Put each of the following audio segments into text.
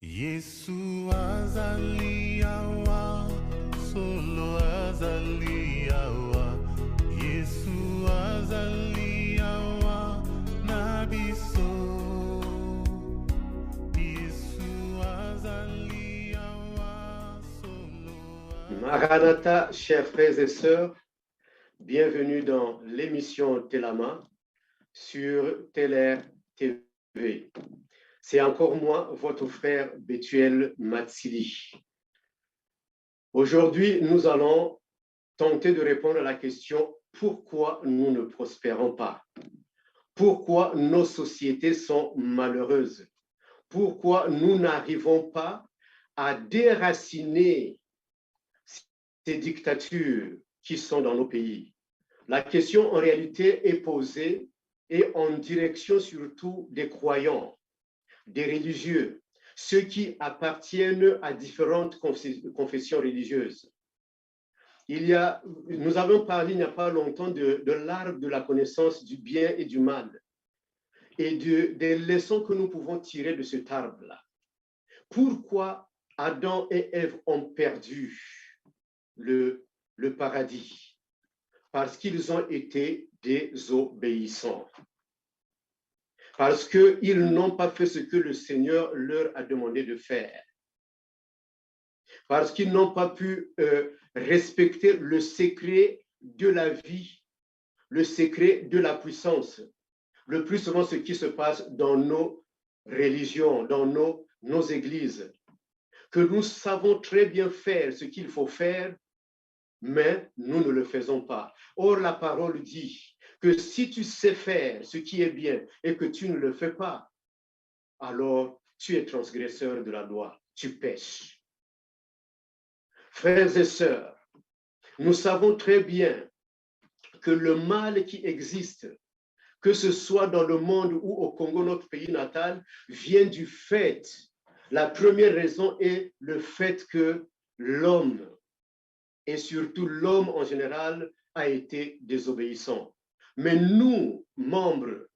Yesu azaliawa, solo azaliawa. Yesu azaliawa, nabiso. Yesu azaliawa, solo Maranatha, chers frères et sœurs, bienvenue dans l'émission Telama sur Teler TV. C'est encore moi, votre frère Bethuel Matsili. Aujourd'hui, nous allons tenter de répondre à la question pourquoi nous ne prospérons pas? Pourquoi nos sociétés sont malheureuses? Pourquoi nous n'arrivons pas à déraciner ces dictatures qui sont dans nos pays? La question en réalité est posée et en direction surtout des croyants, des religieux, ceux qui appartiennent à différentes confessions religieuses. Nous avons parlé il n'y a pas longtemps de l'arbre de la connaissance du bien et du mal et des leçons que nous pouvons tirer de cet arbre-là. Pourquoi Adam et Ève ont perdu le paradis? Parce qu'ils ont été désobéissants. Parce qu'ils n'ont pas fait ce que le Seigneur leur a demandé de faire. Parce qu'ils n'ont pas pu respecter le secret de la vie, le secret de la puissance. Le plus souvent, ce qui se passe dans nos religions, dans nos églises, que nous savons très bien faire ce qu'il faut faire, mais nous ne le faisons pas. Or, la parole dit que si tu sais faire ce qui est bien et que tu ne le fais pas, alors tu es transgresseur de la loi, tu pêches. Frères et sœurs, nous savons très bien que le mal qui existe, que ce soit dans le monde ou au Congo, notre pays natal, vient du fait, la première raison est le fait que l'homme, et surtout l'homme en général, a été désobéissant. Mais nous, membres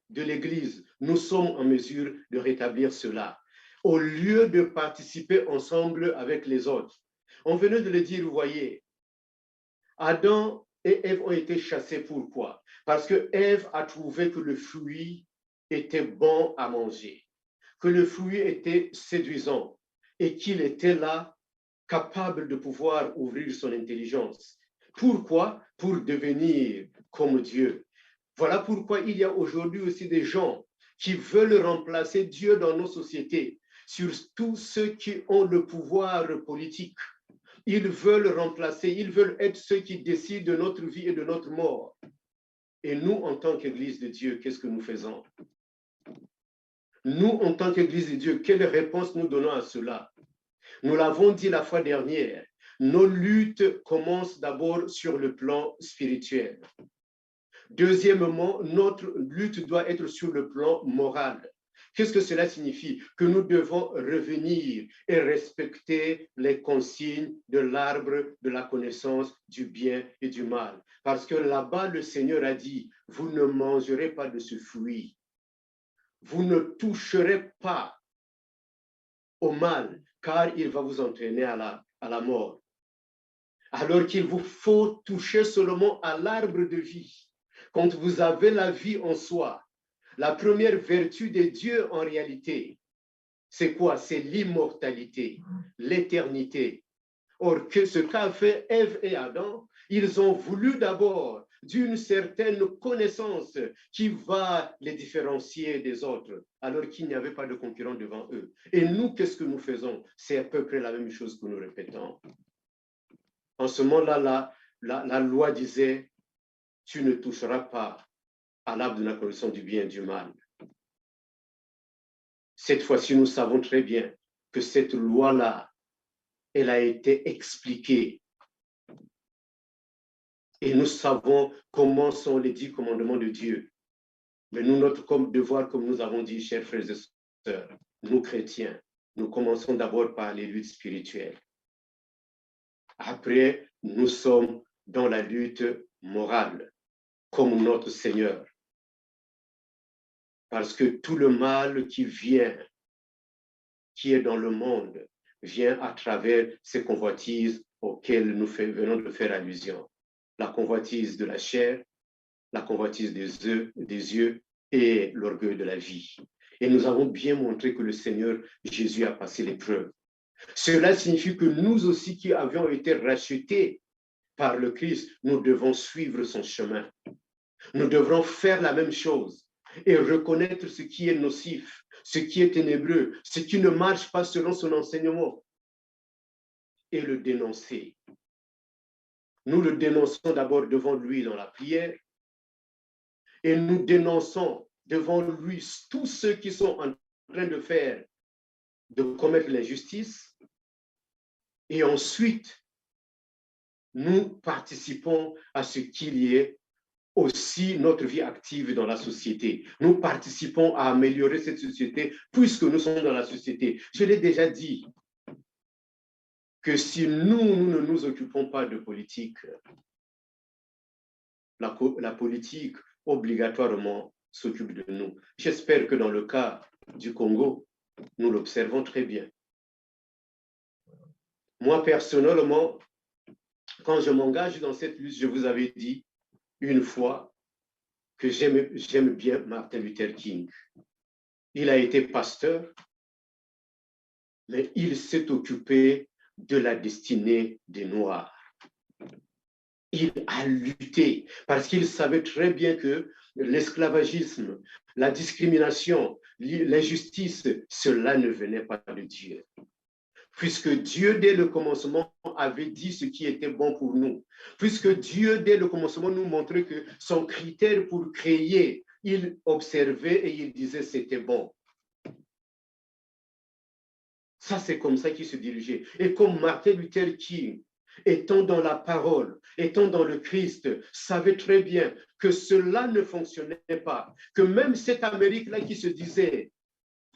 de l'Église, nous sommes en mesure de rétablir cela. Au lieu de participer ensemble avec les autres. On venait de le dire, vous voyez, Adam et Ève ont été chassés. Pourquoi? Parce que Ève a trouvé que le fruit était bon à manger, que le fruit était séduisant et qu'il était là capable de pouvoir ouvrir son intelligence. Pourquoi? Pour devenir comme Dieu. Voilà pourquoi il y a aujourd'hui aussi des gens qui veulent remplacer Dieu dans nos sociétés, surtout ceux qui ont le pouvoir politique. Ils veulent remplacer, ils veulent être ceux qui décident de notre vie et de notre mort. Et nous, en tant qu'Église de Dieu, qu'est-ce que nous faisons? Nous, en tant qu'Église de Dieu, quelle réponse nous donnons à cela? Nous l'avons dit la fois dernière, nos luttes commencent d'abord sur le plan spirituel. Deuxièmement, notre lutte doit être sur le plan moral. Qu'est-ce que cela signifie? Que nous devons revenir et respecter les consignes de l'arbre de la connaissance du bien et du mal. Parce que là-bas, le Seigneur a dit, vous ne mangerez pas de ce fruit. Vous ne toucherez pas au mal, car il va vous entraîner à la mort. Alors qu'il vous faut toucher seulement à l'arbre de vie. Quand vous avez la vie en soi, la première vertu de Dieu en réalité, c'est quoi? C'est l'immortalité, l'éternité. Or, ce qu'a fait Ève et Adam, ils ont voulu d'abord d'une certaine connaissance qui va les différencier des autres, alors qu'il n'y avait pas de concurrent devant eux. Et nous, qu'est-ce que nous faisons? C'est à peu près la même chose que nous répétons. En ce moment-là, la loi disait, tu ne toucheras pas à l'arbre de la connaissance du bien et du mal. Cette fois-ci, nous savons très bien que cette loi-là, elle a été expliquée. Et nous savons comment sont les 10 commandements de Dieu. Mais nous, notre devoir, comme nous avons dit, chers frères et sœurs, nous chrétiens, nous commençons d'abord par les luttes spirituelles. Après, nous sommes dans la lutte morale, comme notre Seigneur. Parce que tout le mal qui vient qui est dans le monde vient à travers ces convoitises auxquelles nous venons de faire allusion. La convoitise de la chair, la convoitise des yeux et l'orgueil de la vie. Et nous avons bien montré que le Seigneur Jésus a passé l'épreuve. Cela signifie que nous aussi qui avions été rachetés par le Christ, nous devons suivre son chemin. Nous devrons faire la même chose et reconnaître ce qui est nocif, ce qui est ténébreux, ce qui ne marche pas selon son enseignement et le dénoncer. Nous le dénonçons d'abord devant lui dans la prière et nous dénonçons devant lui tous ceux qui sont en train de commettre l'injustice. Et ensuite, nous participons à ce qu'il y ait aussi notre vie active dans la société. Nous participons à améliorer cette société puisque nous sommes dans la société. Je l'ai déjà dit que si nous ne nous occupons pas de politique, la politique obligatoirement s'occupe de nous. J'espère que dans le cas du Congo, nous l'observons très bien. Moi, personnellement, quand je m'engage dans cette lutte, je vous avais dit une fois que j'aime bien Martin Luther King. Il a été pasteur, mais il s'est occupé de la destinée des Noirs. Il a lutté parce qu'il savait très bien que l'esclavagisme, la discrimination, l'injustice, cela ne venait pas de Dieu. Puisque Dieu, dès le commencement, avait dit ce qui était bon pour nous. Puisque Dieu, dès le commencement, nous montrait que son critère pour créer, il observait et il disait c'était bon. Ça, c'est comme ça qu'il se dirigeait. Et comme Martin Luther King, étant dans la parole, étant dans le Christ, savait très bien que cela ne fonctionnait pas, que même cette Amérique-là qui se disait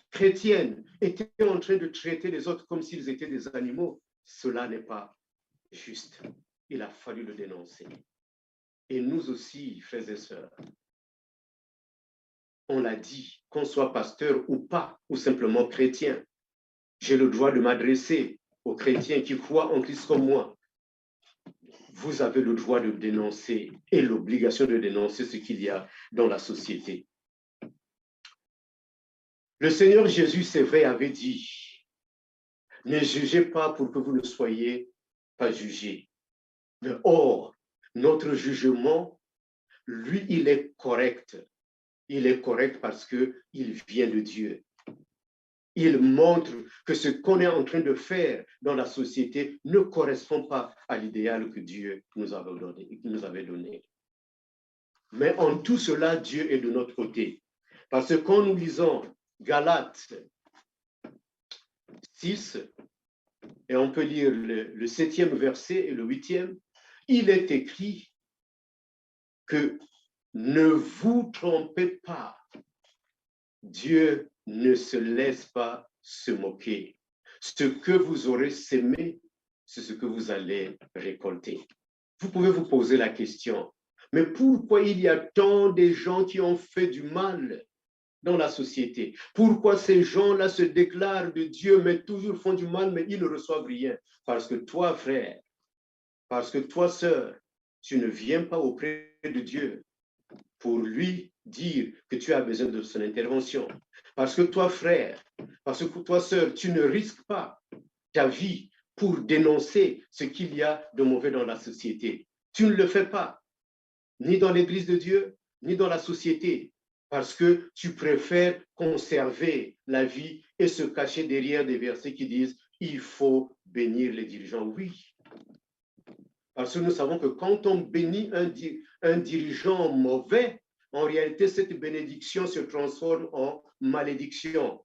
chrétienne était en train de traiter les autres comme s'ils étaient des animaux. Cela n'est pas juste. Il a fallu le dénoncer. Et nous aussi, frères et sœurs, on l'a dit, qu'on soit pasteur ou pas, ou simplement chrétien, j'ai le droit de m'adresser aux chrétiens qui croient en Christ comme moi. Vous avez le droit de dénoncer et l'obligation de dénoncer ce qu'il y a dans la société. Le Seigneur Jésus, c'est vrai, avait dit, ne jugez pas pour que vous ne soyez pas jugés. Mais or, notre jugement, lui, il est correct. Il est correct parce qu'il vient de Dieu. Il montre que ce qu'on est en train de faire dans la société ne correspond pas à l'idéal que Dieu nous avait donné. Mais en tout cela, Dieu est de notre côté. Parce que quand nous lisons Galates 6, et on peut lire le 7e verset et le 8e, il est écrit que ne vous trompez pas, Dieu ne se laisse pas se moquer. Ce que vous aurez sémé, c'est ce que vous allez récolter. Vous pouvez vous poser la question, mais pourquoi il y a tant de gens qui ont fait du mal dans la société? Pourquoi ces gens-là se déclarent de Dieu, mais toujours font du mal, mais ils ne reçoivent rien? Parce que toi, frère, parce que toi, sœur, tu ne viens pas auprès de Dieu pour lui dire que tu as besoin de son intervention. Parce que toi, frère, parce que toi, sœur, tu ne risques pas ta vie pour dénoncer ce qu'il y a de mauvais dans la société. Tu ne le fais pas, ni dans l'Église de Dieu, ni dans la société, parce que tu préfères conserver la vie et se cacher derrière des versets qui disent « il faut bénir les dirigeants ». Oui, parce que nous savons que quand on bénit un dirigeant mauvais, en réalité, cette bénédiction se transforme en malédiction.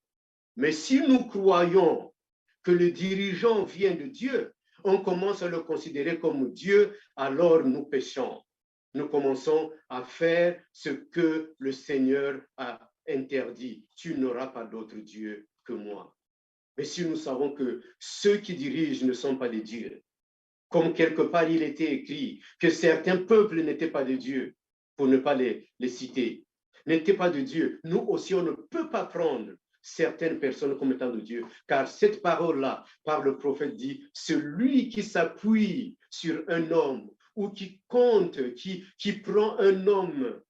Mais si nous croyons que le dirigeant vient de Dieu, on commence à le considérer comme Dieu, alors nous péchons. Nous commençons à faire ce que le Seigneur a interdit. Tu n'auras pas d'autre Dieu que moi. Mais si nous savons que ceux qui dirigent ne sont pas des dieux, comme quelque part il était écrit que certains peuples n'étaient pas de Dieu, pour ne pas les citer, n'étaient pas de Dieu, nous aussi on ne peut pas prendre certaines personnes comme étant de Dieu. Car cette parole-là, par le prophète dit, celui qui s'appuie sur un homme ou qui compte, qui prend un homme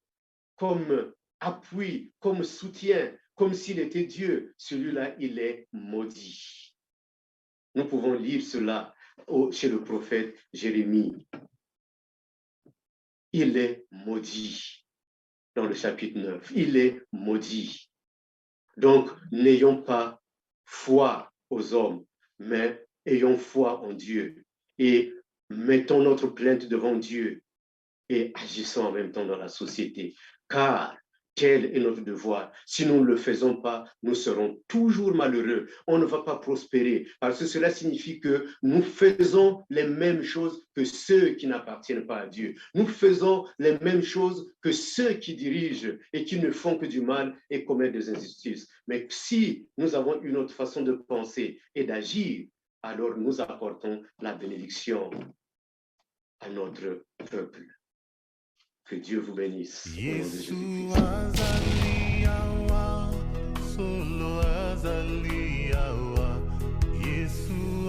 comme appui, comme soutien, comme s'il était Dieu, celui-là, il est maudit. Nous pouvons lire cela chez le prophète Jérémie. Il est maudit dans le chapitre 9. Il est maudit. Donc, n'ayons pas foi aux hommes, mais ayons foi en Dieu et mettons notre plainte devant Dieu et agissons en même temps dans la société. Car quel est notre devoir? Si nous ne le faisons pas, nous serons toujours malheureux. On ne va pas prospérer parce que cela signifie que nous faisons les mêmes choses que ceux qui n'appartiennent pas à Dieu. Nous faisons les mêmes choses que ceux qui dirigent et qui ne font que du mal et commettent des injustices. Mais si nous avons une autre façon de penser et d'agir, alors nous apportons la bénédiction à notre peuple. Que Dieu vous bénisse. Au nom de Yesu Jésus-Christ. azaliawa, solo azaliawa, Yesu